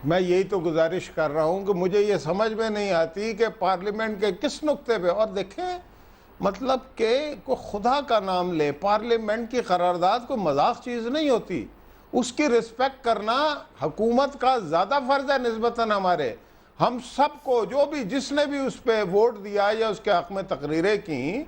میں یہی تو گزارش کر رہا ہوں کہ مجھے یہ سمجھ میں نہیں آتی کہ پارلیمنٹ کے کس نقطے پہ، اور دیکھیں مطلب کہ کو خدا کا نام لے، پارلیمنٹ کی قرارداد کو مذاق چیز نہیں ہوتی، اس کی رسپیکٹ کرنا حکومت کا زیادہ فرض ہے نسبتاً ہمارے. ہم سب کو جو بھی جس نے بھی اس پہ ووٹ دیا یا اس کے حق میں تقریریں کی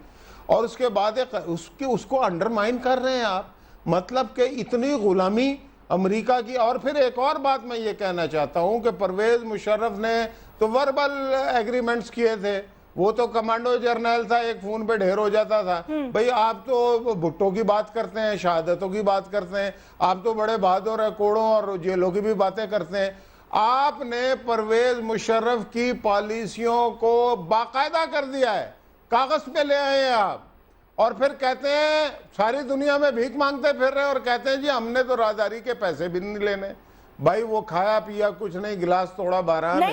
اور اس کے بعد اس کو انڈرمائن کر رہے ہیں آپ. مطلب کہ اتنی غلامی امریکہ کی. اور پھر ایک اور بات میں یہ کہنا چاہتا ہوں کہ پرویز مشرف نے تو وربل ایگریمنٹس کیے تھے، وہ تو کمانڈو جرنیل تھا، ایک فون پہ ڈھیر ہو جاتا تھا. بھئی آپ تو بھٹو کی بات کرتے ہیں، شہادتوں کی بات کرتے ہیں، آپ تو بڑے بہادر ہیں، کوڑوں اور جیلوں کی بھی باتیں کرتے ہیں. آپ نے پرویز مشرف کی پالیسیوں کو باقاعدہ کر دیا ہے، کاغذ پہ لے آئے ہیں آپ، اور پھر کہتے ہیں ساری دنیا میں بھیک مانگتے پھر رہے اور کہتے ہیں جی ہم نے تو رازداری کے پیسے بھی نہیں لینے. بھائی وہ کھایا پیا کچھ نہیں، گلاس توڑا بارہ میں.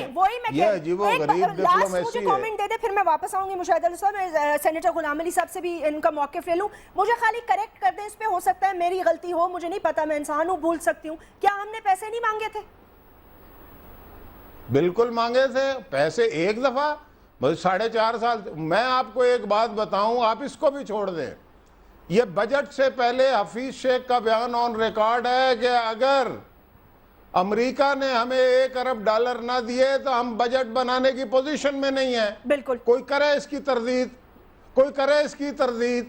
یہ عجیب و غریب ڈپلومیسی مجھے کامنٹ دے دے پھر میں واپس آؤں گی. مشاہد علی صاحب، میں سینیٹر غلام علی صاحب سے بھی ان کا موقف لے لوں. مجھے خالی کریکٹ کر دیں اس پہ، ہو سکتا ہے میری غلطی ہو، مجھے نہیں پتا، میں انسان ہوں، بھول سکتی ہوں. کیا ہم نے پیسے نہیں مانگے تھے؟ بالکل مانگے تھے پیسے، ایک دفعہ 4.5 سال. میں آپ کو ایک بات بتاؤں، آپ اس کو بھی چھوڑ دیں. یہ بجٹ سے پہلے حفیظ شیخ کا بیان آن ریکارڈ ہے کہ اگر امریکہ نے ہمیں $1 ارب نہ دیے تو ہم بجٹ بنانے کی پوزیشن میں نہیں ہیں. بالکل. کوئی کرے اس کی تردید، کوئی کرے اس کی تردید.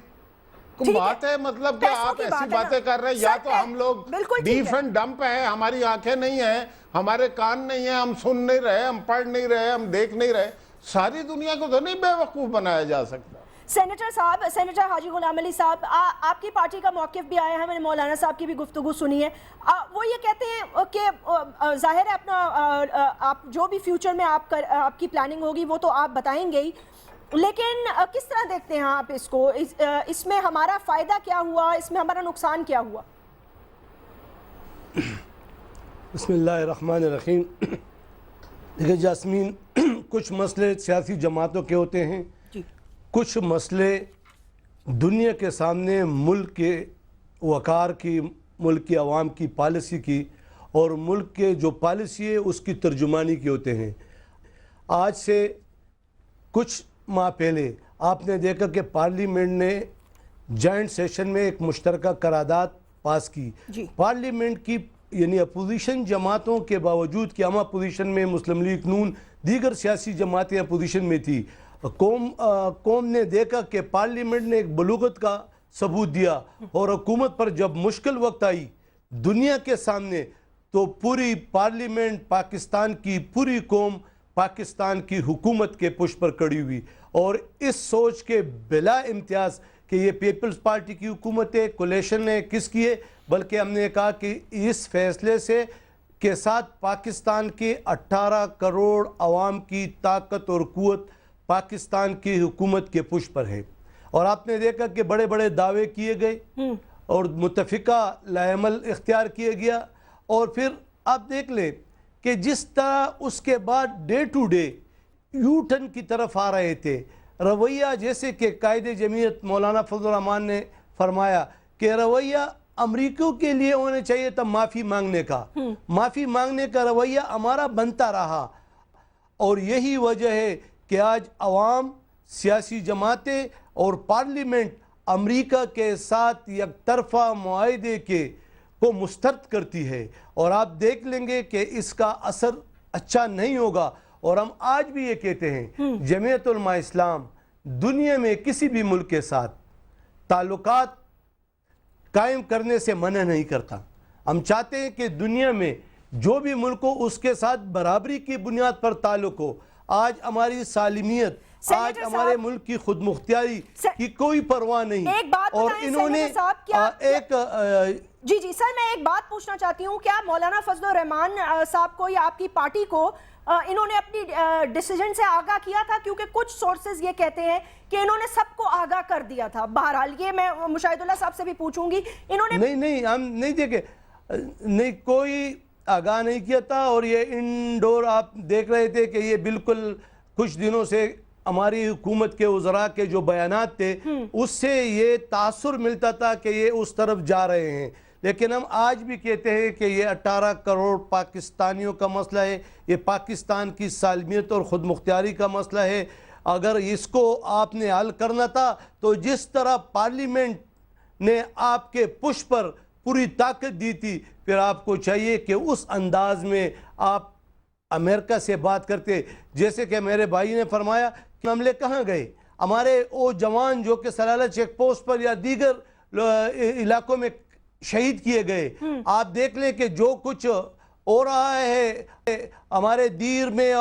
بات ہے مطلب کہ آپ ایسی باتیں کر رہے ہیں، یا تو ہم لوگ ڈیف اینڈ ڈمپ ہیں، ہماری آنکھیں نہیں ہیں، ہمارے کان نہیں ہیں، ہم سن نہیں رہے، ہم پڑھ نہیں رہے، ہم دیکھ نہیں رہے. ساری دنیا کو تو نہیں بے وقوف بنایا جا سکتا. سینیٹر صاحب، سینیٹر حاجی غلام علی صاحب، آپ کی پارٹی کا موقف بھی آیا ہے، میں نے مولانا صاحب کی بھی گفتگو سنی ہے. وہ یہ کہتے ہیں کہ ظاہر ہے اپنا آپ جو بھی فیوچر میں آپ کی پلاننگ ہوگی وہ تو آپ بتائیں گے ہی، لیکن کس طرح دیکھتے ہیں آپ اس کو؟ اس میں ہمارا فائدہ کیا ہوا، اس میں ہمارا نقصان کیا ہوا؟ بسم اللہ الرحمن الرحیم. دیکھیں جاسمین، کچھ مسئلے سیاسی جماعتوں کے ہوتے ہیں، کچھ مسئلے دنیا کے سامنے ملک کے وقار کی، ملک کی عوام کی پالیسی کی اور ملک کے جو پالیسی ہے اس کی ترجمانی کے ہوتے ہیں. آج سے کچھ ماہ پہلے آپ نے دیکھا کہ پارلیمنٹ نے جوائنٹ سیشن میں ایک مشترکہ قرارداد پاس کی. پارلیمنٹ کی یعنی اپوزیشن جماعتوں کے باوجود کہ ہم اپوزیشن میں مسلم لیگ نون دیگر سیاسی جماعتیں اپوزیشن میں تھی، قوم نے دیکھا کہ پارلیمنٹ نے ایک بلوغت کا ثبوت دیا اور حکومت پر جب مشکل وقت آئی دنیا کے سامنے تو پوری پارلیمنٹ، پاکستان کی پوری قوم پاکستان کی حکومت کے پشت پر کھڑی ہوئی. اور اس سوچ کے بلا امتیاز کہ یہ پیپلز پارٹی کی حکومت ہے، کولیشن ہے، کس کی ہے، بلکہ ہم نے کہا کہ اس فیصلے سے کے ساتھ پاکستان کے 18 کروڑ عوام کی طاقت اور قوت پاکستان کی حکومت کے پشت پر ہے. اور آپ نے دیکھا کہ بڑے بڑے دعوے کیے گئے اور متفقہ لائحہ اختیار کیا گیا. اور پھر آپ دیکھ لیں کہ جس طرح اس کے بعد day to day U turn کی طرف آ رہے تھے رویہ، جیسے کہ قائد جمعیت مولانا فضل الرحمان نے فرمایا کہ رویہ امریکیوں کے لیے ہونا چاہیے تھا معافی مانگنے کا، معافی مانگنے کا رویہ ہمارا بنتا رہا. اور یہی وجہ ہے کہ آج عوام، سیاسی جماعتیں اور پارلیمنٹ امریکہ کے ساتھ یک طرفہ معاہدے کو مسترد کرتی ہے. اور آپ دیکھ لیں گے کہ اس کا اثر اچھا نہیں ہوگا. اور ہم آج بھی یہ کہتے ہیں جمعیت علماء اسلام دنیا میں کسی بھی ملک کے ساتھ تعلقات قائم کرنے سے منع نہیں کرتا. ہم چاہتے ہیں کہ دنیا میں جو بھی ملک ہو اس کے ساتھ برابری کی بنیاد پر تعلق ہو. آج ہماری سالمیت، آج ہمارے ملک کی خود مختاری کی کوئی پرواہ نہیں. اور انہوں نے ایک جی سر، میں ایک بات پوچھنا چاہتی ہوں، کیا مولانا فضل الرحمان صاحب کو یا آپ کی پارٹی کو انہوں نے اپنی ڈیسیجن سے آگاہ کیا تھا؟ کیونکہ کچھ سورسز یہ کہتے ہیں کہ انہوں نے سب کو آگاہ کر دیا تھا. بہرحال یہ میں مشاہد اللہ صاحب سے بھی پوچھوں گی. انہوں نے نہیں ہم نہیں دیکھے، نہیں کوئی آگاہ نہیں کیا تھا. اور یہ انڈور آپ دیکھ رہے تھے کہ یہ بالکل کچھ دنوں سے ہماری حکومت کے وزراء کے جو بیانات تھے اس سے یہ تاثر ملتا تھا کہ یہ اس طرف جا رہے ہیں. لیکن ہم آج بھی کہتے ہیں کہ یہ 18 کروڑ پاکستانیوں کا مسئلہ ہے، یہ پاکستان کی سالمیت اور خود مختاری کا مسئلہ ہے۔ اگر اس کو آپ نے حل کرنا تھا تو جس طرح پارلیمنٹ نے آپ کے پش پر پوری طاقت دی تھی، پھر آپ کو چاہیے کہ اس انداز میں آپ امریکہ سے بات کرتے، جیسے کہ میرے بھائی نے فرمایا کہ حملے کہاں گئے، ہمارے وہ جوان جو کہ سلالہ چیک پوسٹ پر یا دیگر علاقوں میں شہید کیے گئے، آپ دیکھ لیں کہ جو کچھ ہو رہا ہے ہمارے دیر میں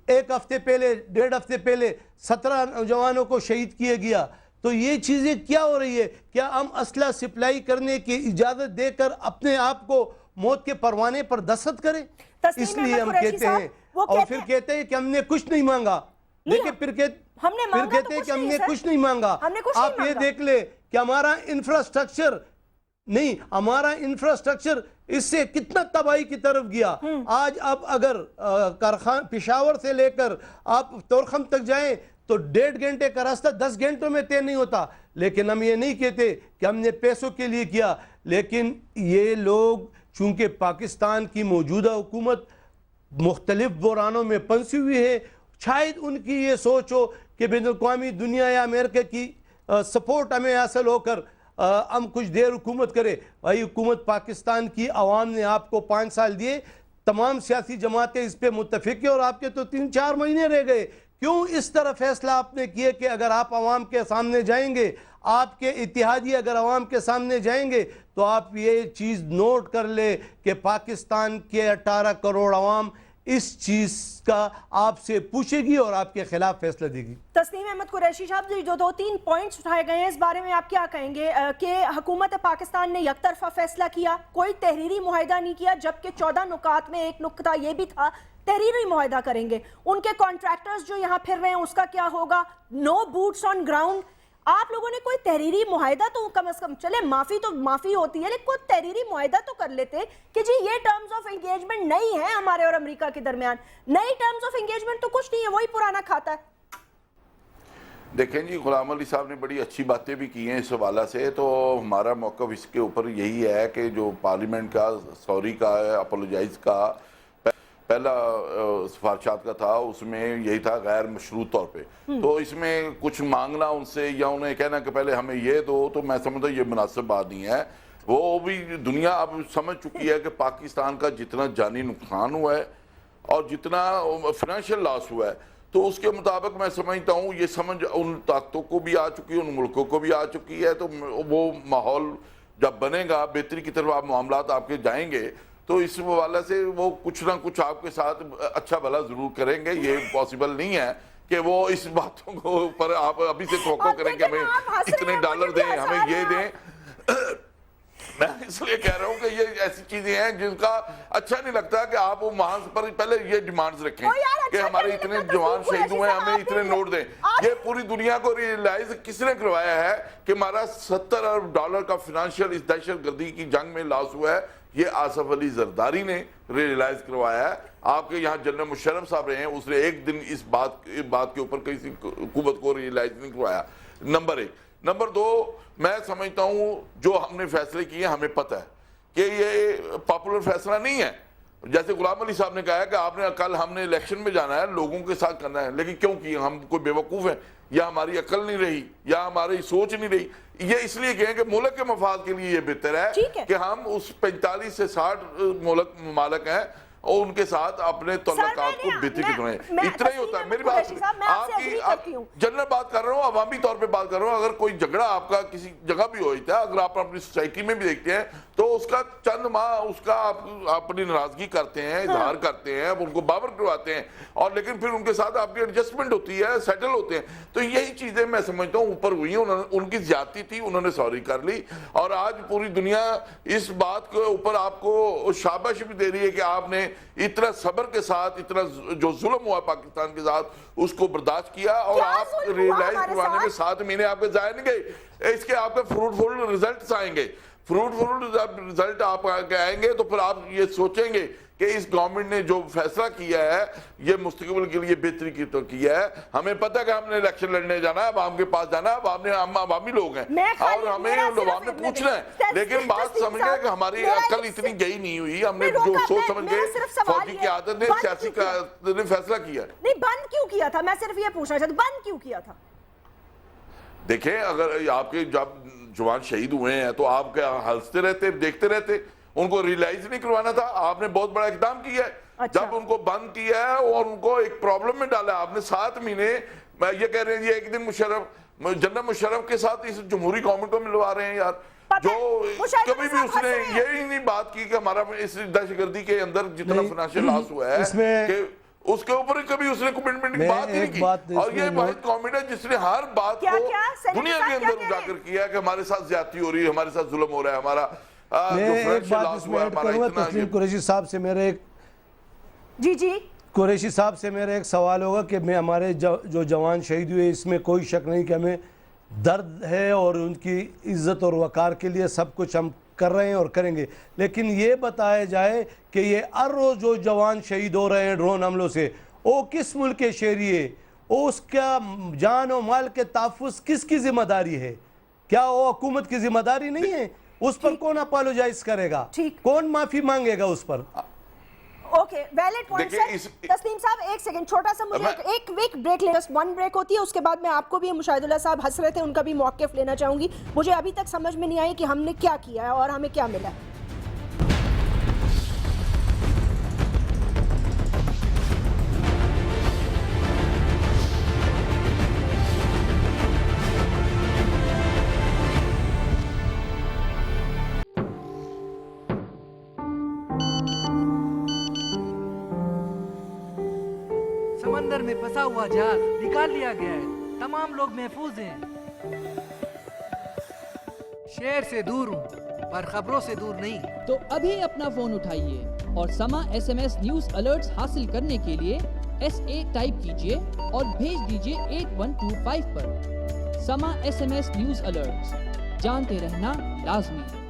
ایک ہفتے پہلے 1.5 ہفتے پہلے 17 نوجوانوں کو شہید کیا گیا، تو یہ چیزیں کیا ہو رہی ہے؟ کیا ہم اسلحہ سپلائی کرنے کی اجازت دے کر اپنے آپ کو موت کے پروانے پر دستخط کریں؟ اس لیے ہم کہتے ہیں، اور پھر کہتے ہیں کہ ہم نے کچھ نہیں مانگا، لیکن پھر کہتے ہیں کہ ہم نے کچھ نہیں مانگا۔ آپ یہ دیکھ لیں کہ ہمارا انفراسٹرکچر نہیں، ہمارا انفراسٹرکچر اس سے کتنا تباہی کی طرف گیا۔ آج اب اگر پشاور سے لے کر آپ تورخم تک جائیں تو 1.5 گھنٹے کا راستہ 10 گھنٹوں میں طے نہیں ہوتا، لیکن ہم یہ نہیں کہتے کہ ہم نے پیسوں کے لیے کیا، لیکن یہ لوگ چونکہ پاکستان کی موجودہ حکومت مختلف بحرانوں میں پھنسی ہوئی ہے، شاید ان کی یہ سوچ ہو کہ بین الاقوامی دنیا یا امریکہ کی سپورٹ ہمیں حاصل ہو کر ہم کچھ دیر حکومت کرے۔ بھائی حکومت پاکستان کی عوام نے آپ کو 5 سال دیے، تمام سیاسی جماعتیں اس پہ متفق ہیں، اور آپ کے تو 3-4 مہینے رہ گئے۔ کیوں اس طرح فیصلہ آپ نے کیے کہ اگر آپ عوام کے سامنے جائیں گے، آپ کے اتحادی اگر عوام کے سامنے جائیں گے تو آپ یہ چیز نوٹ کر لیں کہ پاکستان کے 18 کروڑ عوام اس چیز کا آپ سے پوچھے گی اور آپ کے خلاف فیصلہ دے گی۔ تسنیم احمد قریشی صاحب، جو 2-3 پوائنٹس اٹھائے گئے ہیں اس بارے میں آپ کیا کہیں گے کہ حکومت پاکستان نے یک طرفہ فیصلہ کیا، کوئی تحریری معاہدہ نہیں کیا، جبکہ 14 نکات میں ایک نکتہ یہ بھی تھا تحریری معاہدہ کریں گے، ان کے کانٹریکٹرز جو یہاں پھر رہے ہیں اس کا کیا ہوگا، نو بوٹس آن گراؤنڈ۔ آپ لوگوں نے کوئی تحریری معاہدہ تو کم از کم، چلے معافی تو معافی ہوتی ہے لیکن کوئی تحریری معاہدہ تو کر لیتے کہ جی یہ ٹرمز آف انگیجمنٹ نہیں ہے ہمارے اور امریکہ کے درمیان، نئی ٹرمز آف انگیجمنٹ تو کچھ نہیں ہے، وہی پرانا کھاتا ہے۔ دیکھیں جی، غلام علی صاحب نے بڑی اچھی باتیں بھی کی ہیں اس حوالہ سے، تو ہمارا موقف اس کے اوپر یہی ہے کہ جو پارلیمنٹ کا سوری کا اپولوجائز کا پہلا سفارشات کا تھا، اس میں یہی تھا غیر مشروط طور پہ، تو اس میں کچھ مانگنا ان سے یا انہیں کہنا کہ پہلے ہمیں یہ دو، تو میں سمجھتا ہوں یہ مناسب بات نہیں ہے۔ وہ بھی دنیا اب سمجھ چکی ہے کہ پاکستان کا جتنا جانی نقصان ہوا ہے اور جتنا فائنینشیل لاس ہوا ہے، تو اس کے مطابق میں سمجھتا ہوں یہ سمجھ ان طاقتوں کو بھی آ چکی ہے، ان ملکوں کو بھی آ چکی ہے، تو وہ ماحول جب بنے گا بہتری کی طرف آپ معاملات آپ کے جائیں گے، تو اس حوالے سے وہ کچھ نہ کچھ آپ کے ساتھ اچھا بھلا ضرور کریں گے۔ یہ پاسبل نہیں ہے کہ وہ اس باتوں کو اوپر آپ ابھی سے توقع کریں کہ ہمیں اتنے ڈالر دیں، ہمیں یہ دیں۔ میں اس لیے کہہ رہا ہوں کہ یہ ایسی چیزیں ہیں جن کا اچھا نہیں لگتا کہ آپ وہ محاذ پر پہلے یہ ڈیمانڈز رکھیں کہ ہمارے اتنے جوان شہید ہوئے ہیں، ہمیں اتنے نوٹ دیں۔ یہ پوری دنیا کو ریئلائز کس نے کروایا ہے کہ ہمارا $70 ارب کا فائنینشیل اس دہشت گردی کی جنگ میں لاس ہوا ہے؟ یہ آصف علی زرداری نے ریئلائز کروایا ہے۔ آپ کے یہاں جنرل مشرف صاحب رہے ہیں، اس نے ایک دن اس بات کے اوپر کسی حکومت کو ریئلائز نہیں کروایا۔ نمبر 1۔ نمبر 2، میں سمجھتا ہوں جو ہم نے فیصلے کیے ہمیں پتہ ہے کہ یہ پاپولر فیصلہ نہیں ہے۔ جیسے غلام علی صاحب نے کہا ہے کہ آپ نے کل ہم نے الیکشن میں جانا ہے، لوگوں کے ساتھ کرنا ہے، لیکن کیوں کیے؟ ہم کوئی بیوقوف ہیں یا ہماری عقل نہیں رہی یا ہماری سوچ نہیں رہی؟ یہ اس لیے کہیں کہ ملک کے مفاد کے لیے یہ بہتر ہے کہ ہم اس 45 سے 60 ممالک ہیں اور ان کے ساتھ اپنے تعلقات کو بہتر کریں۔ اتنا ہی ہوتا ہے۔ میری بات آپ کی جنرل بات کر رہا ہوں، عوامی طور پہ بات کر رہا ہوں۔ اگر کوئی جھگڑا آپ کا کسی جگہ بھی ہوتا ہے، اگر آپ اپنی سوسائٹی میں بھی دیکھتے ہیں تو اس کا چند ماہ اس کا آپ اپنی ناراضگی کرتے ہیں، اظہار کرتے ہیں، ان کو باور کرواتے ہیں، اور لیکن پھر ان کے ساتھ آپ کی ایڈجسٹمنٹ ہوتی ہے، سیٹل ہوتے ہیں۔ تو یہی چیزیں میں سمجھتا ہوں اوپر ہوئی ہیں، ان کی زیادتی تھی، انہوں نے سوری کر لی، اور آج پوری دنیا اس بات کے اوپر آپ کو شاباش بھی دے رہی ہے کہ آپ نے اتنا صبر کے ساتھ، اتنا جو ظلم ہوا پاکستان کے ساتھ اس کو برداشت کیا، اور آپ ریئلائز کروانے میں 7 مہینے آپ کے ضائع نہیں گئے، اس کے آپ کے فروٹفل ریزلٹس آئیں گے۔ فروٹفل ریزلٹ آپ آئیں گے تو پھر آپ یہ سوچیں گے کہ اس گورنمنٹ نے جو فیصلہ کیا ہے یہ مستقبل کے لیے بہتری کی تو کیا ہے. ہمیں پتہ کہ ہم نے الیکشن لڑنے جانا ہے, عوام کے پاس جانا ہے, ہم عوامی لوگ ہیں اور ہمیں عوام نے پوچھنا ہے. لیکن بات سمجھ گئے کہ ہماری عقل اتنی گئی نہیں ہوئی, ہم نے جو سوچ سمجھ گئے فوجی قیادت نے, سیاسی قیادت نے فیصلہ کیا. نہیں بند کیوں کیا تھا, میں صرف یہ پوچھنا چاہتا ہوں بند کیوں کیا تھا؟ دیکھیں اگر آپ کے جب جوان شہید ہوئے ہیں تو آپ کیا ہنستے رہتے دیکھتے رہتے, ان کو ریلائز نہیں کروانا تھا؟ آپ نے بہت بڑا اقدام کیا ہے جب ان کو بند کیا ہے اور ان کو ایک پرابلم میں ڈالا. آپ نے 7 مہینے, میں یہ کہہ رہے ہیں یہ ایک دن جنرل مشرف کے ساتھ اس جمہوری گورنمنٹ کو ملوا رہے ہیں یار, جو کبھی بھی اس نے یہی نہیں بات کی کہ ہمارا اس دہشت گردی کے اندر جتنا فنانشل لاس ہوا ہے کہ اس کے اوپر کبھی اس نے کمٹمنٹ کی بات ہی نہیں کی. اور یہ واحد گورنمنٹ ہے جس نے ہر بات کو دنیا کے اندر اجاگر کیا ہے کہ ہمارے ساتھ زیادتی ہو رہی ہے, ہمارے ساتھ ظلم ہو رہا ہے, ہمارا میں ایک بات اس میں ایڈ کروں گا. تسلیم قریشی صاحب سے میرے قریشی صاحب سے میرا ایک سوال ہوگا کہ میں ہمارے جو جوان شہید ہوئے اس میں کوئی شک نہیں کہ ہمیں درد ہے اور ان کی عزت اور وقار کے لیے سب کچھ ہم کر رہے ہیں اور کریں گے, لیکن یہ بتایا جائے کہ یہ ہر روز جو جوان شہید ہو رہے ہیں ڈرون حملوں سے, وہ کس ملک کے شہری ہے, اس کا جان و مال کے تحفظ کس کی ذمہ داری ہے؟ کیا وہ حکومت کی ذمہ داری نہیں ہے؟ اس پر کون اپالوجائز کرے گا, کون معافی مانگے گا اس پر؟ اوکے ویلڈ پوائنٹ سر. تسلیم صاحب ایک سیکنڈ چھوٹا سا مجھے ایک بریک لے, جسٹ 1 بریک ہوتی ہے, اس کے بعد میں آپ کو بھی, مشاہد اللہ صاحب ہنس رہے تھے, ان کا بھی موقف لینا چاہوں گی. مجھے ابھی تک سمجھ میں نہیں آئی کہ ہم نے کیا کیا ہے اور ہمیں کیا ملا ہے. سمندر میں پھنسا ہوا جہاز نکال لیا گیا ہے, تمام لوگ محفوظ ہیں. شہر سے دور ہوں پر خبروں سے دور نہیں. تو ابھی اپنا فون اٹھائیے اور سما SMS نیوز الرٹس حاصل کرنے کے لیے SA ٹائپ کیجئے اور بھیج دیجئے 8125 پر. سما SMS نیوز الرٹس, جانتے رہنا لازمی.